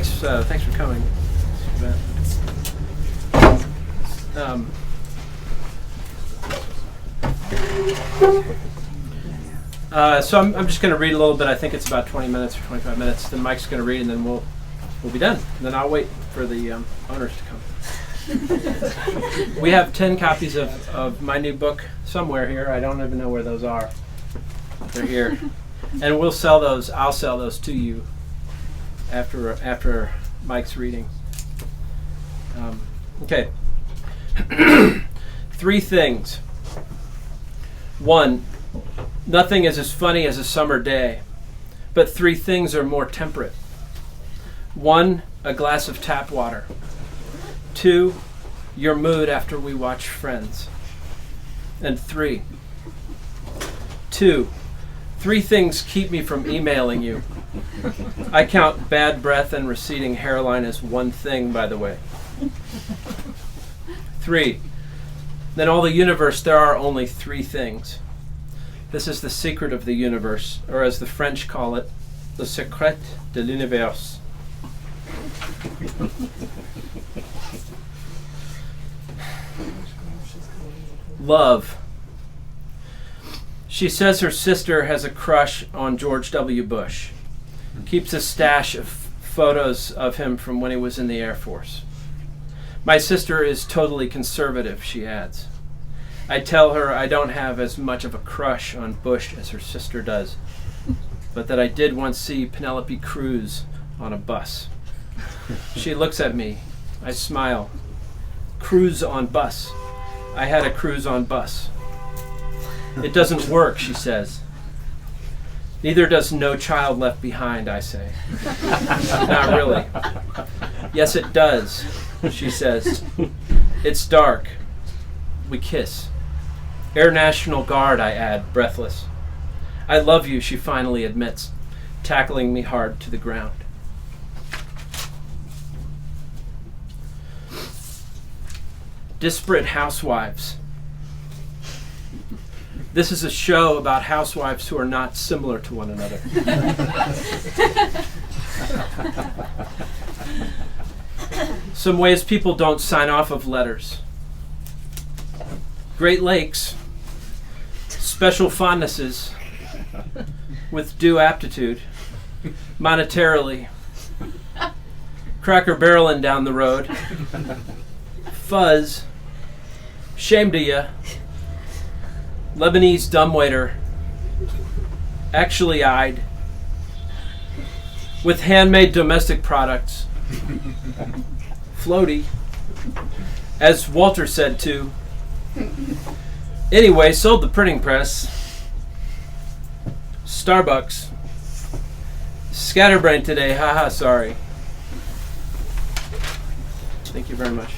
Thanks for coming. So I'm just going to read a little bit. I think it's about 20 minutes or 25 minutes. Then Mike's going to read, and then we'll be done. And then I'll wait for the owners to come. We have 10 copies of my new book somewhere here. I don't even know where those are. They're here. And we'll sell those. I'll sell those to you after Mike's reading. Okay. 3 things. 1, nothing is as funny as a summer day, but 3 things are more temperate. 1, a glass of tap water. 2, your mood after we watch Friends. And 3, 3 things keep me from emailing you. I count bad breath and receding hairline as one thing, by the way. 3, in all the universe there are only 3 things. This is the secret of the universe, or as the French call it, le secret de l'univers. Love. She says her sister has a crush on George W. Bush. Keeps a stash of photos of him from when he was in the Air Force. My sister is totally conservative, she adds. I tell her I don't have as much of a crush on Bush as her sister does, but that I did once see Penelope Cruz on a bus. She looks at me. I smile. Cruise on bus. I had a cruise on bus. It doesn't work, she says. Neither does No Child Left Behind, I say. Not really. Yes, it does, she says. It's dark. We kiss. Air National Guard, I add, breathless. I love you, she finally admits, tackling me hard to the ground. Disparate Housewives. This is a show about housewives who are not similar to one another. Some ways people don't sign off of letters. Great Lakes, special fondnesses, with due aptitude, monetarily, Cracker Barrelin' down the road, Fuzz, shame to ya, Lebanese dumbwaiter, actually eyed, with handmade domestic products, floaty, as Walter said too. Anyway, sold the printing press, Starbucks, scatterbrain today, haha, sorry. Thank you very much.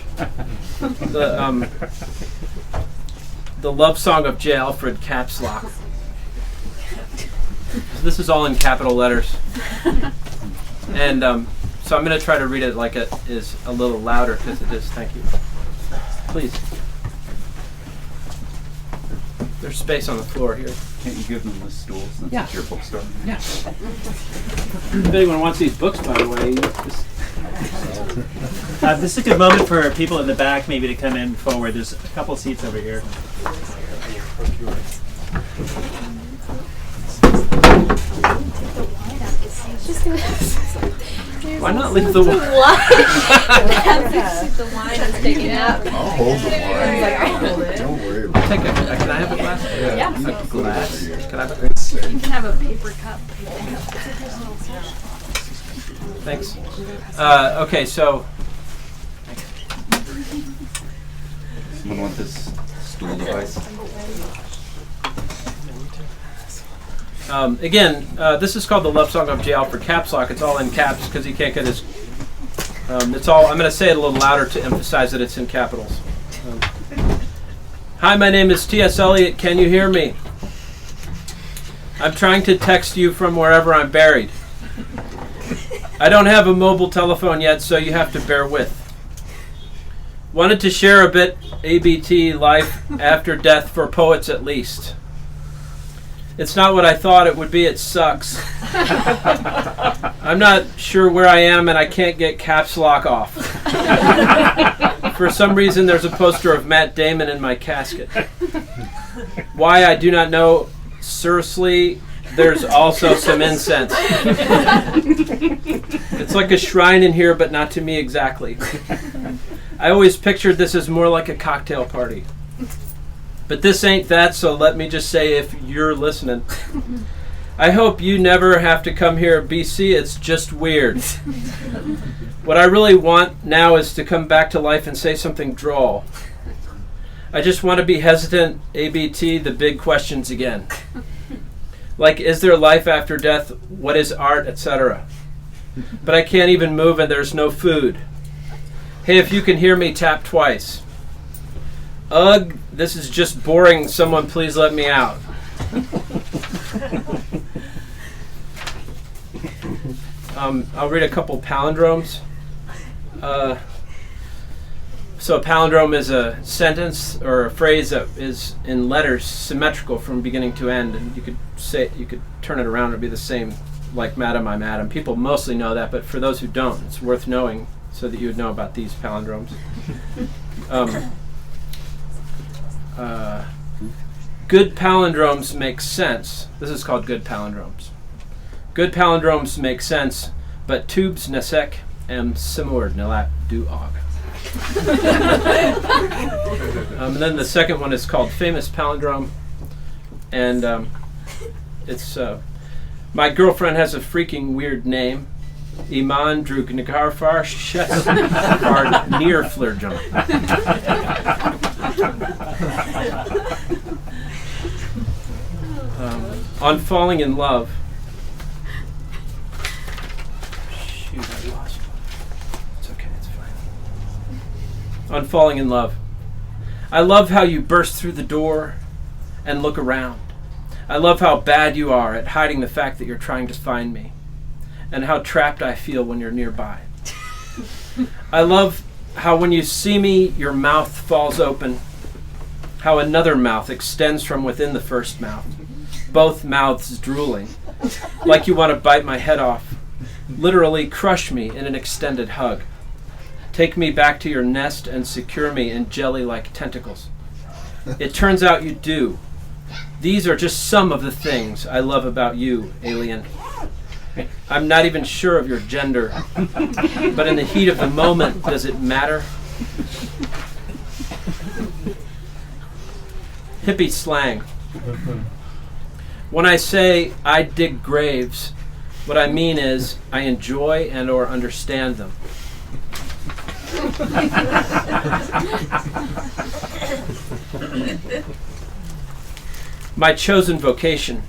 The love song of J. Alfred caps lock. This is all in capital letters. And so I'm going to try to read it like it is a little louder because it is. Thank you. Please. There's space on the floor here. Can't you give them the stool since it's your bookstore? Yeah. If anyone wants these books, by the way, just... This is a good moment for people in the back maybe to come in forward. There's a couple seats over here. Why not leave the wine? The wine is taking up. I'll hold the wine. I'll hold it. Don't worry about it. Can I have a glass? Yeah. A glass? Can I have a... You can have a paper cup. Thanks. Okay, so... Someone want this stool device? Again, this is called the love song of J. Alfred caps lock. It's all in caps because he can't get his... it's all... I'm going to say it a little louder to emphasize that it's in capitals. Hi, my name is T.S. Eliot. Can you hear me? I'm trying to text you from wherever I'm buried. I don't have a mobile telephone yet, so you have to bear with. Wanted to share a bit ABT, life after death for poets at least. It's not what I thought it would be, it sucks. I'm not sure where I am, and I can't get caps lock off. For some reason, there's a poster of Matt Damon in my casket. Why, I do not know. Seriously, there's also some incense. It's like a shrine in here, but not to me exactly. I always pictured this as more like a cocktail party. But this ain't that, so let me just say, if you're listening, I hope you never have to come here at BC. It's just weird. What I really want now is to come back to life and say something droll. I just want to be hesitant, ABT, the big questions again. Like, is there life after death? What is art, etc.? But I can't even move and there's no food. Hey, if you can hear me, tap twice. Ugh, this is just boring. Someone please let me out. I'll read a couple palindromes. So a palindrome is a sentence or a phrase that is in letters symmetrical from beginning to end, and you could turn it around and be the same, like Madam, I'm Adam. People mostly know that, but for those who don't, it's worth knowing so that you would know about these palindromes. Good palindromes make sense. This is called good palindromes. Good palindromes make sense, but tubes nasek am simord nilak du og. And then the second one is called famous palindrome, and it's my girlfriend has a freaking weird name. Iman drug nagarfar shetfar near flirjon. On falling in love. Shoot, I lost one. It's okay, it's fine. On falling in love. I love how you burst through the door and look around. I love how bad you are at hiding the fact that you're trying to find me, and how trapped I feel when you're nearby. I love how when you see me, your mouth falls open, how another mouth extends from within the first mouth, both mouths drooling, like you want to bite my head off, literally crush me in an extended hug. Take me back to your nest and secure me in jelly-like tentacles. It turns out you do. These are just some of the things I love about you, alien. I'm not even sure of your gender, but in the heat of the moment, does it matter? Hippie slang. When I say I dig graves, what I mean is I enjoy and or understand them. My chosen vocation.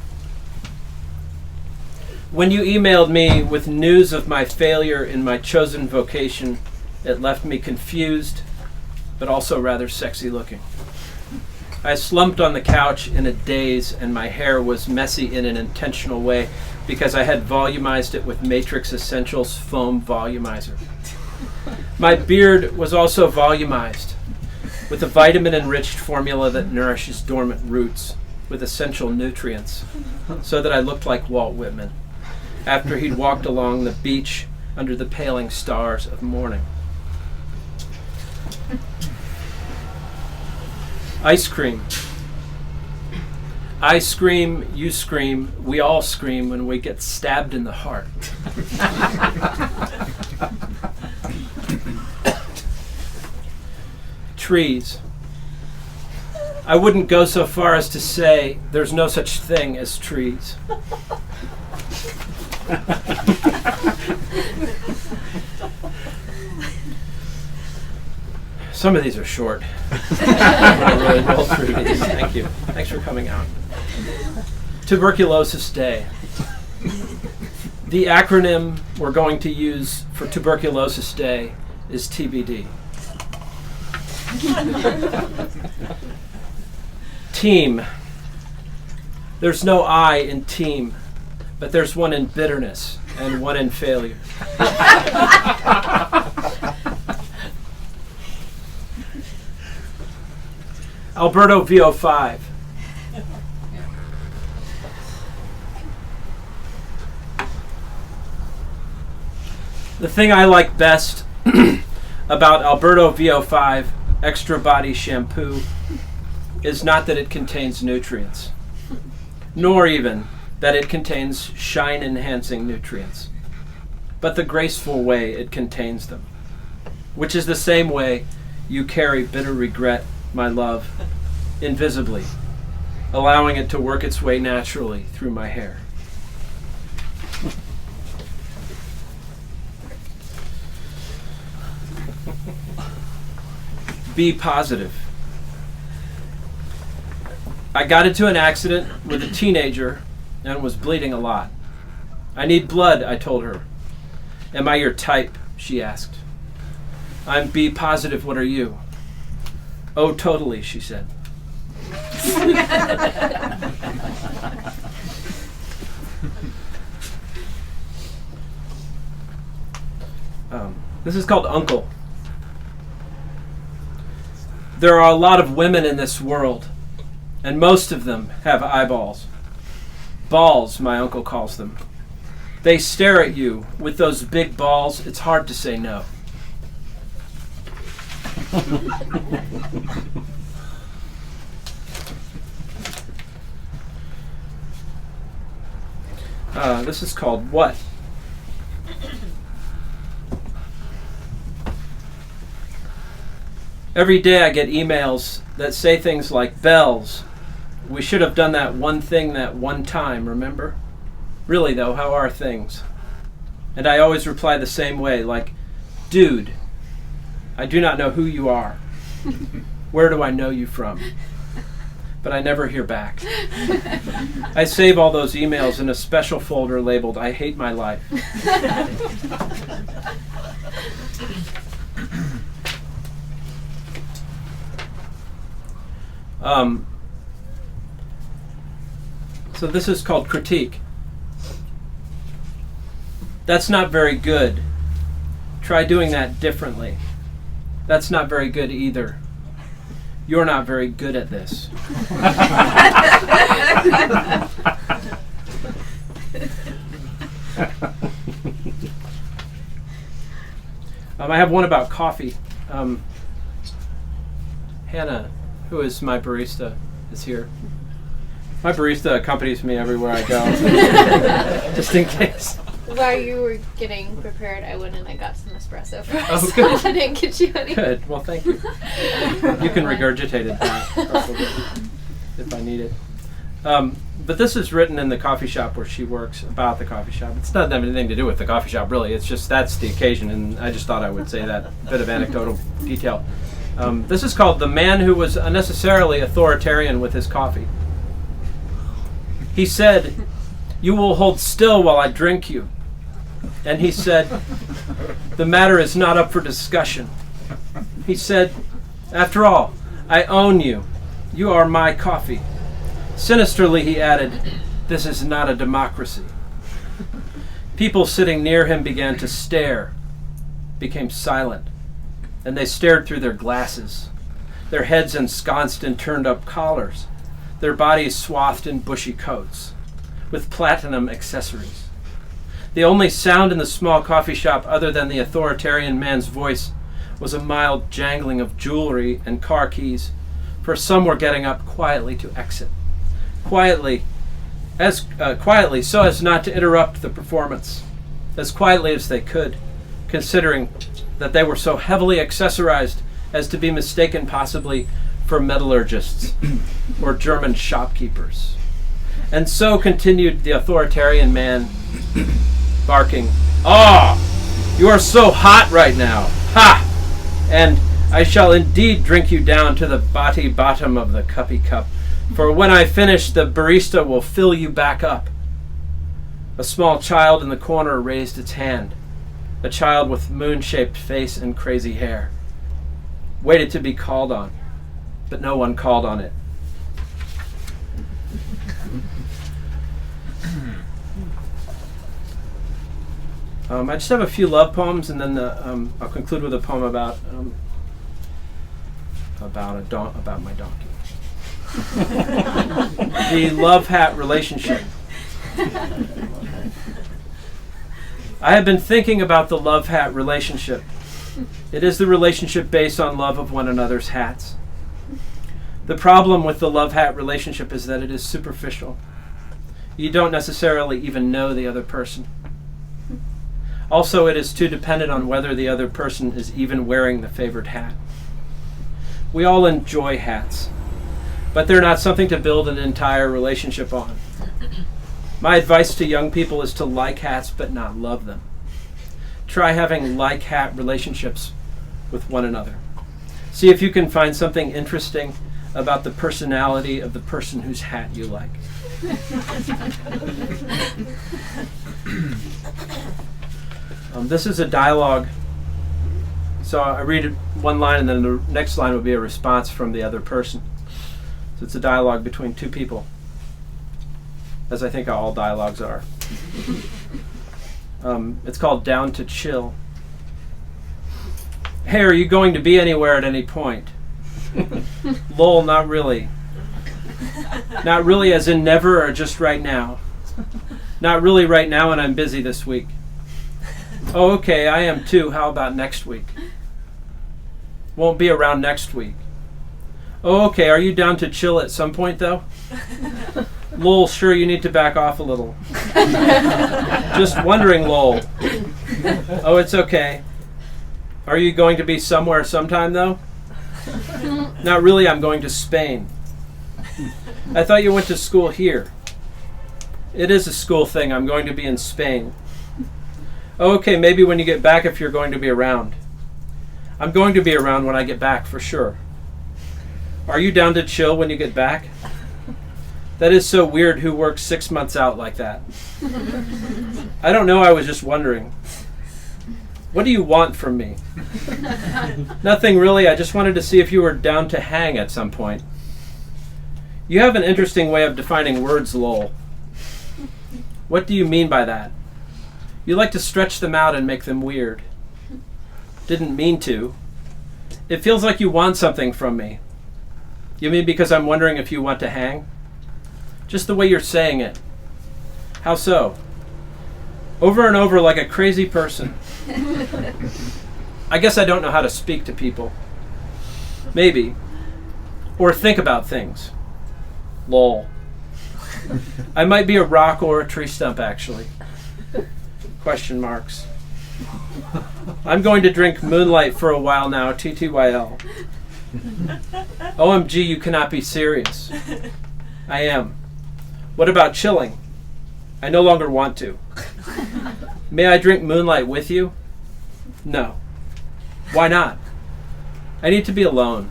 When you emailed me with news of my failure in my chosen vocation, it left me confused, but also rather sexy looking. I slumped on the couch in a daze, and my hair was messy in an intentional way because I had volumized it with Matrix Essentials foam volumizer. My beard was also volumized with a vitamin-enriched formula that nourishes dormant roots with essential nutrients, so that I looked like Walt Whitman after he'd walked along the beach under the paling stars of morning. Ice cream. I scream, you scream, we all scream when we get stabbed in the heart. Trees. I wouldn't go so far as to say there's no such thing as trees. Some of these are short. I'm going to really roll through these. Thank you. Thanks for coming out. Tuberculosis Day. The acronym we're going to use for Tuberculosis Day is TBD. Team. There's no I in team, but there's one in bitterness and one in failure. Alberto VO5. The thing I like best about Alberto VO5 Extra Body Shampoo is not that it contains nutrients, nor even that it contains shine-enhancing nutrients, but the graceful way it contains them, which is the same way you carry bitter regret, my love, invisibly, allowing it to work its way naturally through my hair. Be positive. I got into an accident with a teenager and was bleeding a lot. I need blood, I told her. Am I your type? She asked. I'm B positive, what are you? Oh, totally, she said. This is called Uncle. There are a lot of women in this world, and most of them have eyeballs. Balls, my uncle calls them. They stare at you with those big balls. It's hard to say no. This is called What? Every day I get emails that say things like, Belz, we should have done that one thing that one time, remember? Really though, how are things? And I always reply the same way, like, dude, I do not know who you are. Where do I know you from? But I never hear back. I save all those emails in a special folder labeled, I hate my life. So this is called critique. That's not very good. Try doing that differently. That's not very good either. You're not very good at this. I have one about coffee. Hannah, who is my barista, is here. My barista accompanies me everywhere I go, just in case. While you were getting prepared, I went and I got some espresso for us. Oh, good. I didn't get you any. Good. Well, thank you. You can regurgitate it back, probably, if I need it. But this is written in the coffee shop where she works, about the coffee shop. It's not have anything to do with the coffee shop, really. It's just that's the occasion, and I just thought I would say that bit of anecdotal detail. This is called The Man Who Was Unnecessarily Authoritarian with His Coffee. He said, "You will hold still while I drink you." And he said, "The matter is not up for discussion." He said, "After all, I own you. You are my coffee." Sinisterly, he added, "This is not a democracy." People sitting near him began to stare, became silent, and they stared through their glasses, their heads ensconced in turned-up collars, their bodies swathed in bushy coats, with platinum accessories. The only sound in the small coffee shop other than the authoritarian man's voice was a mild jangling of jewelry and car keys, for some were getting up quietly to exit. Quietly so as not to interrupt the performance, as quietly as they could, considering that they were so heavily accessorized as to be mistaken possibly for metallurgists or German shopkeepers. And so continued the authoritarian man, barking, "Ah, you are so hot right now. Ha! And I shall indeed drink you down to the bottom of the cuppy cup. For when I finish, the barista will fill you back up." A small child in the corner raised its hand, a child with moon-shaped face and crazy hair. Waited to be called on, but no one called on it. I just have a few love poems, and then I'll conclude with a poem about my donkey. The love hat relationship. I have been thinking about the love hat relationship. It is the relationship based on love of one another's hats. The problem with the love hat relationship is that it is superficial. You don't necessarily even know the other person. Also, it is too dependent on whether the other person is even wearing the favored hat. We all enjoy hats, but they're not something to build an entire relationship on. My advice to young people is to like hats but not love them. Try having like hat relationships with one another. See if you can find something interesting about the personality of the person whose hat you like. This is a dialogue. So I read one line and then the next line will be a response from the other person. So it's a dialogue between two people, as I think all dialogues are. It's called Down to Chill. Hey, are you going to be anywhere at any point? Lol, not really. Not really as in never or just right now. Not really right now and I'm busy this week. Oh, okay, I am too. How about next week? Won't be around next week. Oh, okay, are you down to chill at some point though? Lol, sure, you need to back off a little. Just wondering, lol. Oh, it's okay. Are you going to be somewhere sometime though? Not really, I'm going to Spain. I thought you went to school here. It is a school thing, I'm going to be in Spain. Oh, okay, maybe when you get back if you're going to be around. I'm going to be around when I get back, for sure. Are you down to chill when you get back? That is so weird, who works 6 months out like that? I don't know, I was just wondering. What do you want from me? Nothing really, I just wanted to see if you were down to hang at some point. You have an interesting way of defining words, lol. What do you mean by that? You like to stretch them out and make them weird. Didn't mean to. It feels like you want something from me. You mean because I'm wondering if you want to hang? Just the way you're saying it. How so? Over and over like a crazy person. I guess I don't know how to speak to people. Maybe. Or think about things. Lol. I might be a rock or a tree stump, actually. Question marks. I'm going to drink Moonlight for a while now, TTYL. OMG, you cannot be serious. I am. What about chilling? I no longer want to. May I drink Moonlight with you? No. Why not? I need to be alone.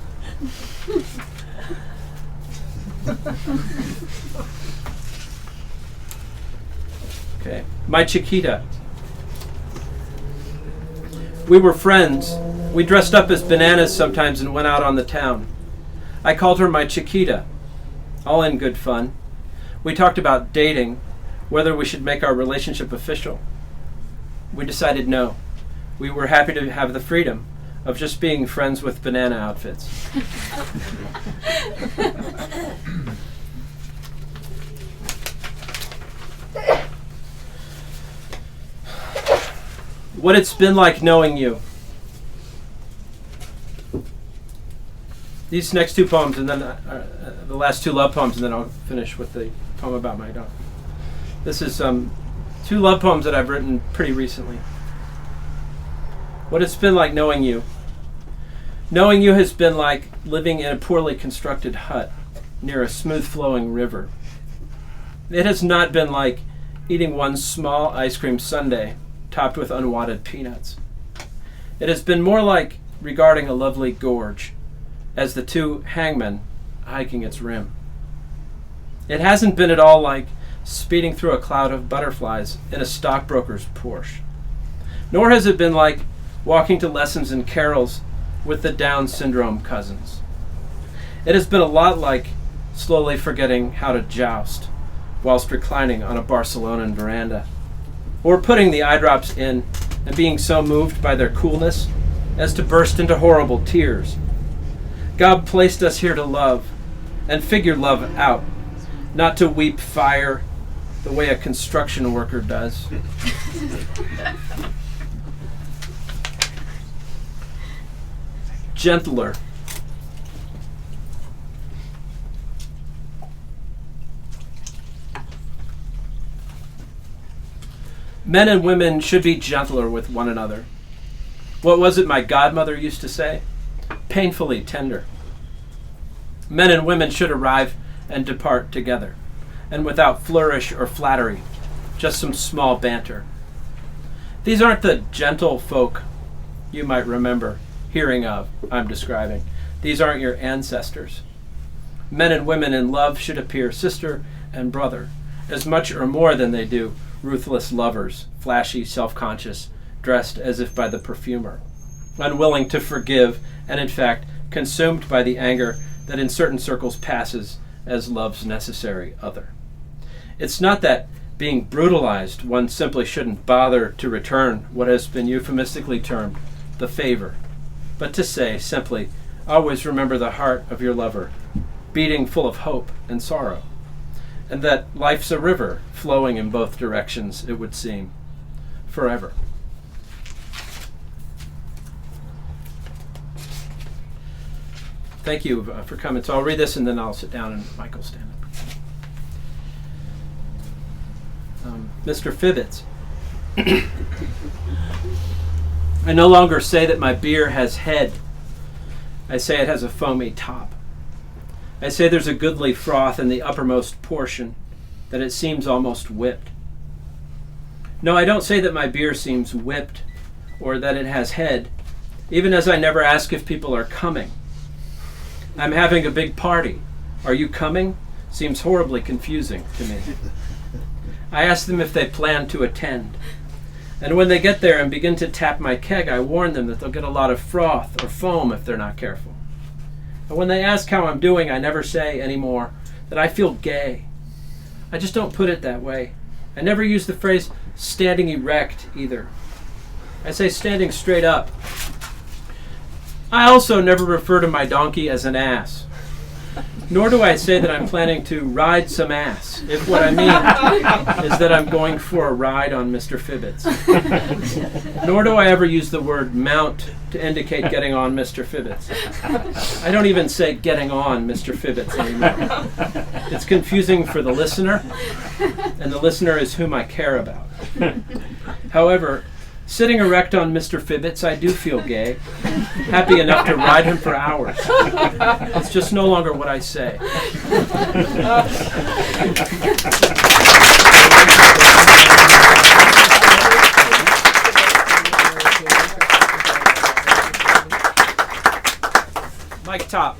Okay. My Chiquita. We were friends. We dressed up as bananas sometimes and went out on the town. I called her my Chiquita. All in good fun. We talked about dating, whether we should make our relationship official. We decided no. We were happy to have the freedom of just being friends with banana outfits. What it's been like knowing you. These next two poems, and then the last two love poems, and then I'll finish with the poem about my dog. This is two love poems that I've written pretty recently. What it's been like knowing you. Knowing you has been like living in a poorly constructed hut near a smooth-flowing river. It has not been like eating one small ice cream sundae topped with unwanted peanuts. It has been more like regarding a lovely gorge as the two hangmen hiking its rim. It hasn't been at all like speeding through a cloud of butterflies in a stockbroker's Porsche. Nor has it been like walking to lessons and carols with the Down syndrome cousins. It has been a lot like slowly forgetting how to joust whilst reclining on a Barcelonan veranda, or putting the eye drops in and being so moved by their coolness as to burst into horrible tears. God placed us here to love and figure love out, not to weep fire the way a construction worker does. gentler. Men and women should be gentler with one another. What was it my godmother used to say? Painfully tender. Men and women should arrive and depart together, and without flourish or flattery, just some small banter. These aren't the gentle folk you might remember hearing of, I'm describing. These aren't your ancestors. Men and women in love should appear sister and brother, as much or more than they do ruthless lovers, flashy, self-conscious, dressed as if by the perfumer, unwilling to forgive, and in fact consumed by the anger that in certain circles passes as love's necessary other. It's not that, being brutalized, one simply shouldn't bother to return what has been euphemistically termed the favor, but to say simply, always remember the heart of your lover, beating full of hope and sorrow, and that life's a river flowing in both directions, it would seem, forever. Thank you for coming. So I'll read this and then I'll sit down and Mike will stand up. Mr. Fibbits. I no longer say that my beer has head. I say it has a foamy top. I say there's a goodly froth in the uppermost portion, that it seems almost whipped. No, I don't say that my beer seems whipped or that it has head, even as I never ask if people are coming. I'm having a big party. Are you coming? Seems horribly confusing to me. I ask them if they plan to attend. And when they get there and begin to tap my keg, I warn them that they'll get a lot of froth or foam if they're not careful. And when they ask how I'm doing, I never say anymore that I feel gay. I just don't put it that way. I never use the phrase standing erect either. I say standing straight up. I also never refer to my donkey as an ass. Nor do I say that I'm planning to ride some ass, if what I mean is that I'm going for a ride on Mr. Fibbits. Nor do I ever use the word mount to indicate getting on Mr. Fibbits. I don't even say getting on Mr. Fibbits anymore. It's confusing for the listener, and the listener is whom I care about. However, sitting erect on Mr. Fibbits, I do feel gay, happy enough to ride him for hours. It's just no longer what I say. Mike Top.